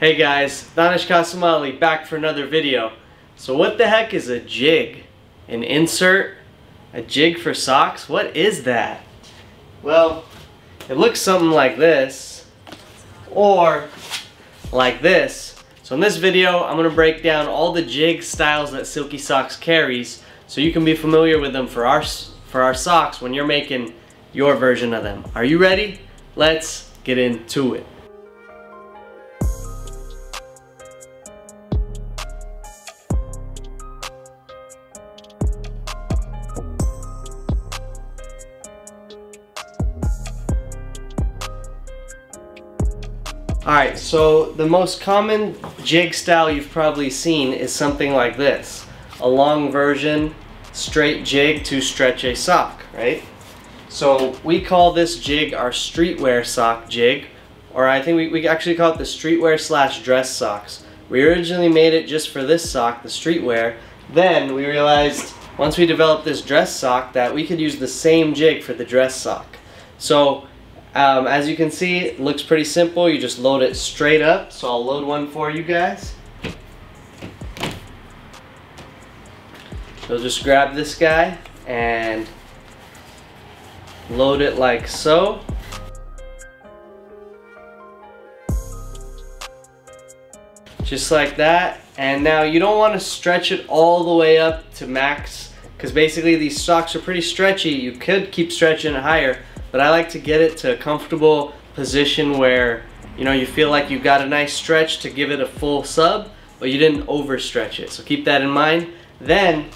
Hey guys, Dannesh Kasumali back for another video. So what the heck is a jig? An insert? A jig for socks? What is that? Well, it looks something like this, or like this. So in this video, I'm going to break down all the jig styles that Silky Socks carries, so you can be familiar with them for our socks when you're making your version of them. Are you ready? Let's get into it. Alright, so the most common jig style you've probably seen is something like this. A long version, straight jig to stretch a sock, right? So we call this jig our streetwear sock jig, or I think we actually call it the streetwear slash dress socks. We originally made it just for this sock, the streetwear. Then we realized once we developed this dress sock that we could use the same jig for the dress sock. So as you can see, it looks pretty simple. You just load it straight up. So I'll load one for you guys. So just grab this guy and load it like so. Just like that. And now you don't want to stretch it all the way up to max, because basically these socks are pretty stretchy. You could keep stretching it higher, but I like to get it to a comfortable position where, you know, you feel like you've got a nice stretch to give it a full sub, but you didn't overstretch it. So keep that in mind. Then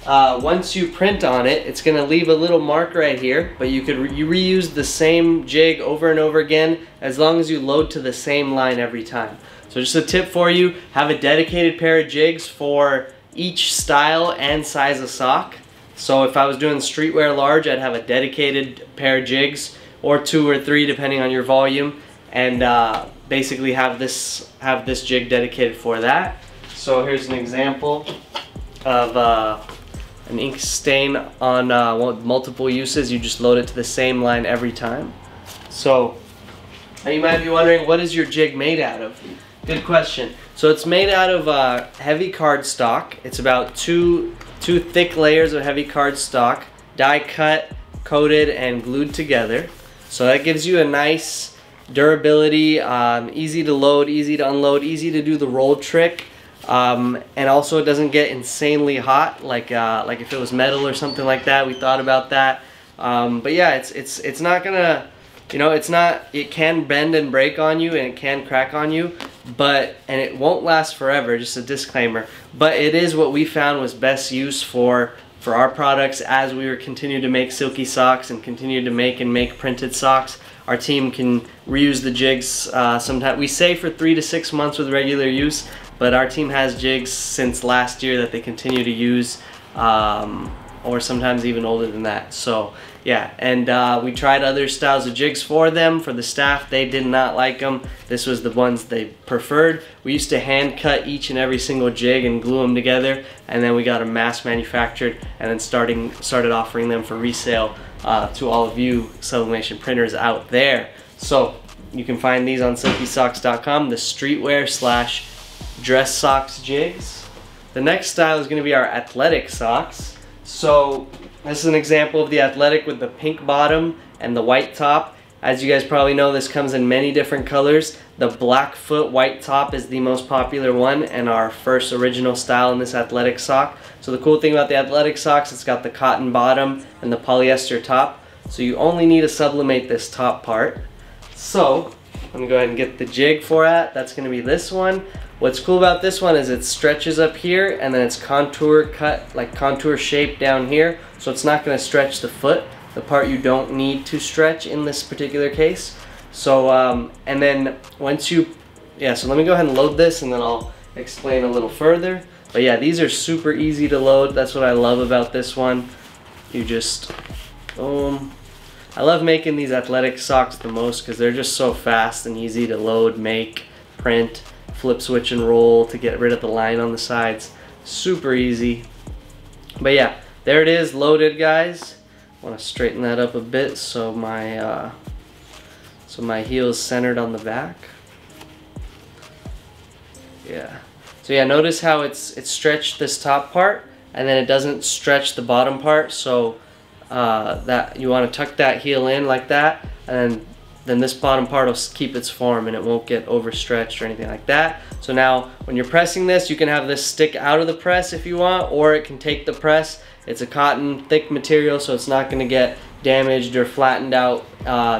once you print on it, it's going to leave a little mark right here, but you reuse the same jig over and over again as long as you load to the same line every time. So just a tip for you, have a dedicated pair of jigs for each style and size of sock. So if I was doing streetwear large, I'd have a dedicated pair of jigs, or 2 or 3 depending on your volume, and basically have this jig dedicated for that. So here's an example of an ink stain on multiple uses. You just load it to the same line every time. So now you might be wondering, what is your jig made out of? Good question. So it's made out of heavy cardstock. It's about two thick layers of heavy cardstock, die cut, coated, and glued together. So that gives you a nice durability, easy to load, easy to unload, easy to do the roll trick, and also it doesn't get insanely hot like if it was metal or something like that. We thought about that, but yeah, it's not gonna, you know, it can bend and break on you, and it can crack on you, and it won't last forever, just a disclaimer. But it is what we found was best use for our products as we were continue to make Silky Socks and continue to make printed socks. Our team can reuse the jigs sometimes. We say for 3 to 6 months with regular use, but our team has jigs since last year that they continue to use, or sometimes even older than that. So yeah, and we tried other styles of jigs for them. For the staff, they did not like them. This was the ones they preferred. We used to hand cut each and every single jig and glue them together, and then we got them mass manufactured, and then started offering them for resale to all of you Sublimation printers out there. So you can find these on silkysocks.com, the streetwear slash dress socks jigs. The next style is going to be our athletic socks. So this is an example of the athletic with the pink bottom and the white top. As you guys probably know, this comes in many different colors. The Blackfoot white top is the most popular one and our first original style in this athletic sock. So the cool thing about the athletic socks, it's got the cotton bottom and the polyester top. So you only need to sublimate this top part. So I'm gonna go ahead and get the jig for that. That's gonna be this one. What's cool about this one is it stretches up here, and then it's contour cut, like contour shape down here, so it's not going to stretch the foot, the part you don't need to stretch in this particular case. So and then once you, so let me go ahead and load this, and then I'll explain a little further. But yeah, these are super easy to load. That's what I love about this one. You just boom. I love making these athletic socks the most because they're just so fast and easy to load, make, print, flip, switch, and roll to get rid of the line on the sides. Super easy. But yeah, there it is, loaded, guys. I want to straighten that up a bit so my heel is centered on the back. Yeah. So yeah, notice how it's stretched this top part, and then it doesn't stretch the bottom part. So that you want to tuck that heel in like that, and then this bottom part will keep its form and it won't get overstretched or anything like that. So now when you're pressing this, you can have this stick out of the press if you want, or it can take the press. It's a cotton thick material, so it's not going to get damaged or flattened out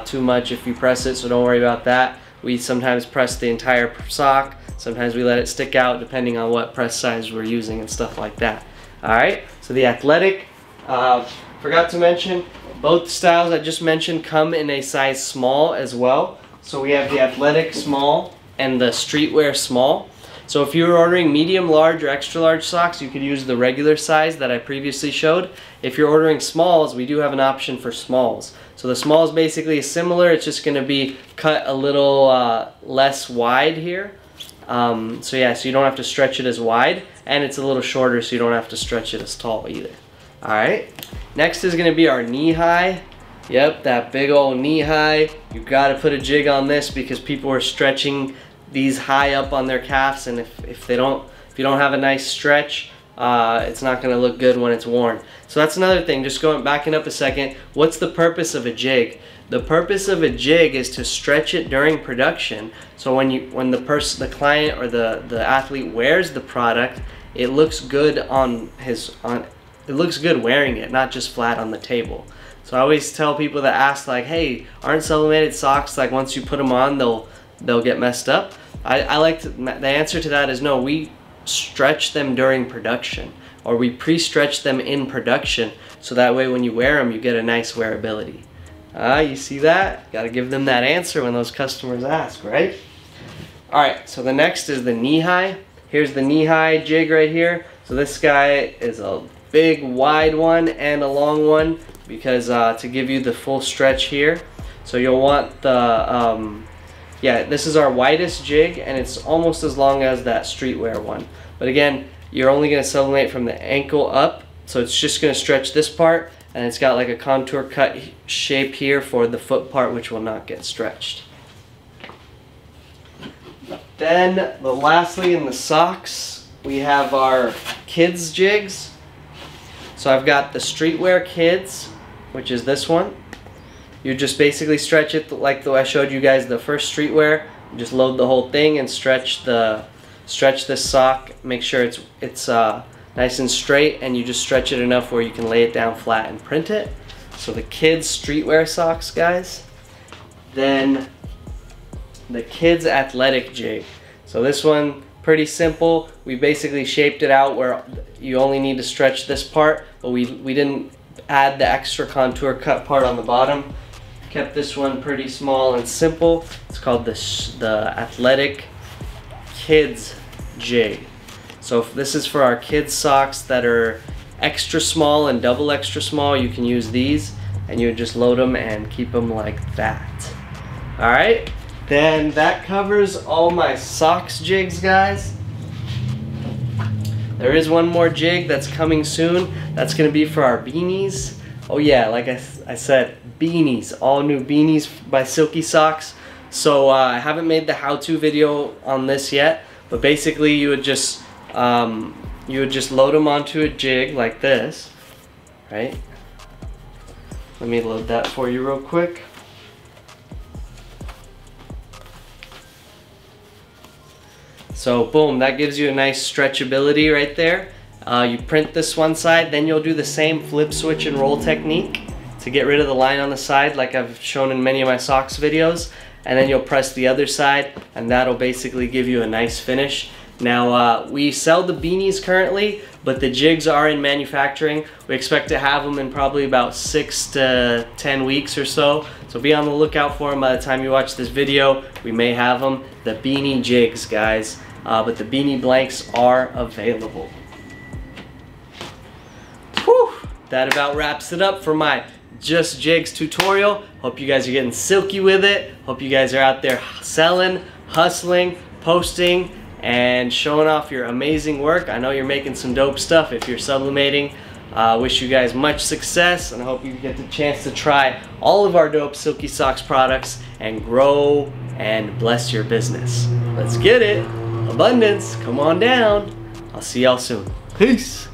too much if you press it, so don't worry about that. We sometimes press the entire sock, sometimes we let it stick out depending on what press size we're using and stuff like that. Alright, so the Athletic, forgot to mention, both styles I just mentioned come in a size small as well. So we have the Athletic small and the Streetwear small. So if you're ordering medium, large, or extra large socks, you could use the regular size that I previously showed. If you're ordering smalls, we do have an option for smalls. So the small is basically similar, it's just going to be cut a little less wide here. So yeah, so you don't have to stretch it as wide, and it's a little shorter so you don't have to stretch it as tall either. Alright, next is going to be our knee high. Yep, that big old knee high. You've got to put a jig on this because people are stretching these high up on their calves, and if you don't have a nice stretch, it's not going to look good when it's worn. So that's another thing. Just backing up a second, what's the purpose of a jig? The purpose of a jig is to stretch it during production, so when the client or the athlete wears the product, it looks good it looks good wearing it, not just flat on the table. So I always tell people that ask like, hey, aren't sublimated socks, like once you put them on they'll get messed up? The answer to that is no. We stretch them during production, or we pre-stretch them in production, so that way when you wear them you get a nice wearability. You see that? Gotta give them that answer when those customers ask, right? Alright, so the next is the knee high. Here's the knee high jig right here. So this guy is a big wide one and a long one, because to give you the full stretch here. So you'll want the yeah, this is our widest jig, and it's almost as long as that Streetwear one. But again, you're only going to sublimate from the ankle up, so it's just going to stretch this part, and it's got like a contour cut shape here for the foot part, which will not get stretched. Then, lastly in the socks, we have our kids jigs. So I've got the Streetwear Kids, which is this one. You just basically stretch it like the way I showed you guys the first Streetwear. You just load the whole thing and stretch this sock. Make sure it's nice and straight, and you just stretch it enough where you can lay it down flat and print it. So the kids Streetwear socks, guys. Then the kids Athletic Jig. So this one, pretty simple. We basically shaped it out where you only need to stretch this part, but we didn't add the extra contour cut part on the bottom. Kept this one pretty small and simple. It's called the Athletic Kids Jig. So if this is for our kids socks that are extra small and double extra small, you can use these, and you would just load them and keep them like that. Alright, then that covers all my socks jigs, guys. There is one more jig that's coming soon. That's going to be for our beanies. Oh yeah, like I said, beanies. All new beanies by Silky Socks. So I haven't made the how-to video on this yet, but basically you would just load them onto a jig like this, right? Let me load that for you real quick. So boom, that gives you a nice stretchability right there. You print this one side, then you'll do the same flip, switch, and roll technique to get rid of the line on the side like I've shown in many of my socks videos. And then you'll press the other side, and that'll basically give you a nice finish. Now, we sell the beanies currently, but the jigs are in manufacturing. We expect to have them in probably about 6 to 10 weeks or so. So be on the lookout for them by the time you watch this video. We may have them. The beanie jigs, guys. But the beanie blanks are available. Whew! That about wraps it up for my Just Jigs tutorial. Hope you guys are getting silky with it. Hope you guys are out there selling, hustling, posting, and showing off your amazing work. I know you're making some dope stuff if you're sublimating. Wish you guys much success, and I hope you get the chance to try all of our dope Silky Socks products and grow and bless your business. Let's get it. abundance, come on down. I'll see y'all soon. Peace.